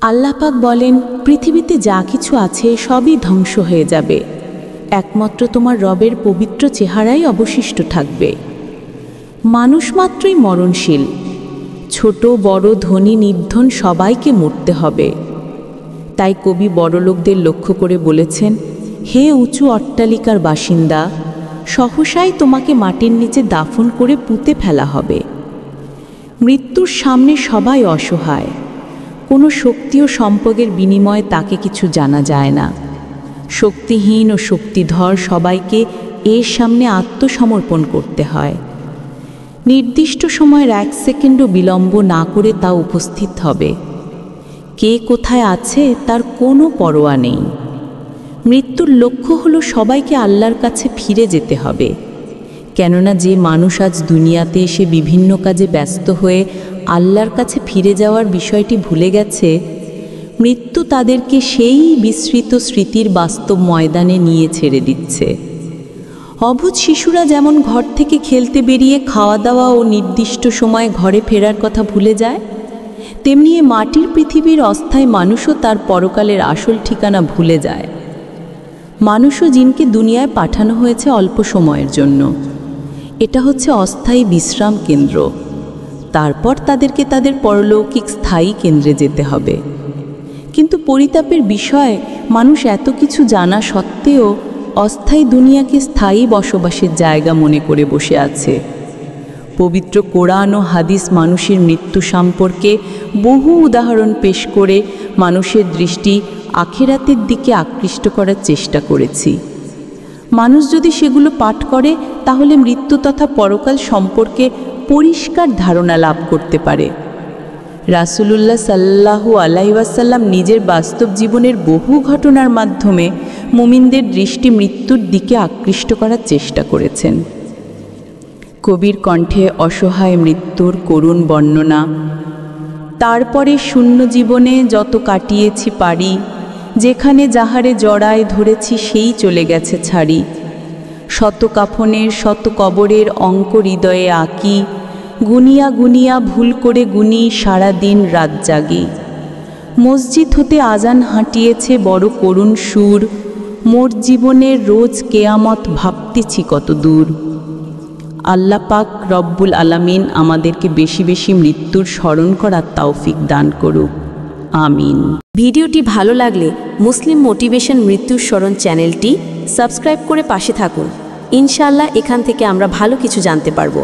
আল্লাহ পাক বলেন, পৃথিবীতে যা কিছু আছে সবই ধ্বংস হয়ে যাবে, একমাত্র তোমার রবের পবিত্র চেহারাই অবশিষ্ট থাকবে। মানুষ মাত্রই মরণশীল, ছোট বড় ধনী নির্ধন সবাইকে মরতে হবে। তাই কবি বড়লোকদের লক্ষ্য করে বলেছেন, হে উঁচু অট্টালিকার বাসিন্দা, সহসাই তোমাকে মাটির নিচে দাফন করে পুঁতে ফেলা হবে। মৃত্যুর সামনে সবাই অসহায়, কোনো শক্তি ও সম্পদের বিনিময়ে তাকে কিছু জানা যায় না। শক্তিহীন ও শক্তিধর সবাইকে এর সামনে আত্মসমর্পণ করতে হয়। নির্দিষ্ট সময়ের 1 সেকেন্ডও বিলম্ব না করে তা উপস্থিত হবে। কে কোথায় আছে তার কোনো পরোয়া নেই। মৃত্যুর লক্ষ্য হলো সবাইকে আল্লাহর কাছে ফিরে যেতে হবে। কেননা যে মানুষ আজ দুনিয়াতে এসে বিভিন্ন কাজে ব্যস্ত হয়ে আল্লাহর কাছে ফিরে যাওয়ার বিষয়টি ভুলে গেছে, মৃত্যু তাদেরকে সেই বিস্মৃত স্মৃতির বাস্তব ময়দানে নিয়ে ছেড়ে দিচ্ছে। অবুঝ শিশুরা যেমন ঘর থেকে খেলতে বেরিয়ে খাওয়া দাওয়া ও নির্দিষ্ট সময়ে ঘরে ফেরার কথা ভুলে যায়, তেমনি এ মাটির পৃথিবীর অস্থায়ী মানুষও তার পরকালের আসল ঠিকানা ভুলে যায়। মানুষ ও জিনকে দুনিয়ায় পাঠানো হয়েছে অল্প সময়ের জন্য। এটা হচ্ছে অস্থায়ী বিশ্রাম কেন্দ্র। তারপর তাদেরকে তাদের পরলৌকিক স্থায়ী কেন্দ্রে যেতে হবে। কিন্তু পরিতাপের বিষয়, মানুষ এত কিছু জানা সত্ত্বেও অস্থায়ী দুনিয়াকে স্থায়ী বসবাসের জায়গা মনে করে বসে আছে। পবিত্র কোরআন ও হাদিস মানুষের মৃত্যু সম্পর্কে বহু উদাহরণ পেশ করে মানুষের দৃষ্টি আখিরাতের দিকে আকৃষ্ট করার চেষ্টা করেছি। মানুষ যদি সেগুলো পাঠ করে তাহলে মৃত্যু তথা পরকাল সম্পর্কে পরিষ্কার ধারণা লাভ করতে পারে। রাসূলুল্লাহ সাল্লাল্লাহু আলাইহি ওয়াসাল্লাম নিজের বাস্তব জীবনের বহু ঘটনার মাধ্যমে মুমিনদের দৃষ্টি মৃত্যুর দিকে আকৃষ্ট করার চেষ্টা করেছেন। কবির কণ্ঠে অসহায় মৃত্যুর করুণ বর্ণনা। তারপরে শূন্য জীবনে যত কাটিয়েছি পারি, যেখানে যাহারে জড়ায় ধরেছি সেই চলে গেছে ছাড়ি। শত কাফনের শত কবরের অঙ্ক হৃদয়ে আঁকি, গুনিয়া গুনিয়া ভুল করে গুনি সারা দিন রাত জাগি। মসজিদ হতে আজান হাঁটিয়েছে বড় করুণ সুর, মোর জীবনের রোজ কেয়ামত ভাবতেছি কত দূর। আল্লাহ পাক রব্বুল আলামিন আমাদেরকে বেশি বেশি মৃত্যুর স্মরণ করার তৌফিক দান করুক, আমিন। ভিডিওটি ভালো লাগলে মুসলিম মোটিভেশন মৃত্যুর স্মরণ চ্যানেলটি সাবস্ক্রাইব করে পাশে থাকুন। ইনশাআল্লাহ এখান থেকে আমরা ভালো কিছু জানতে পারবো।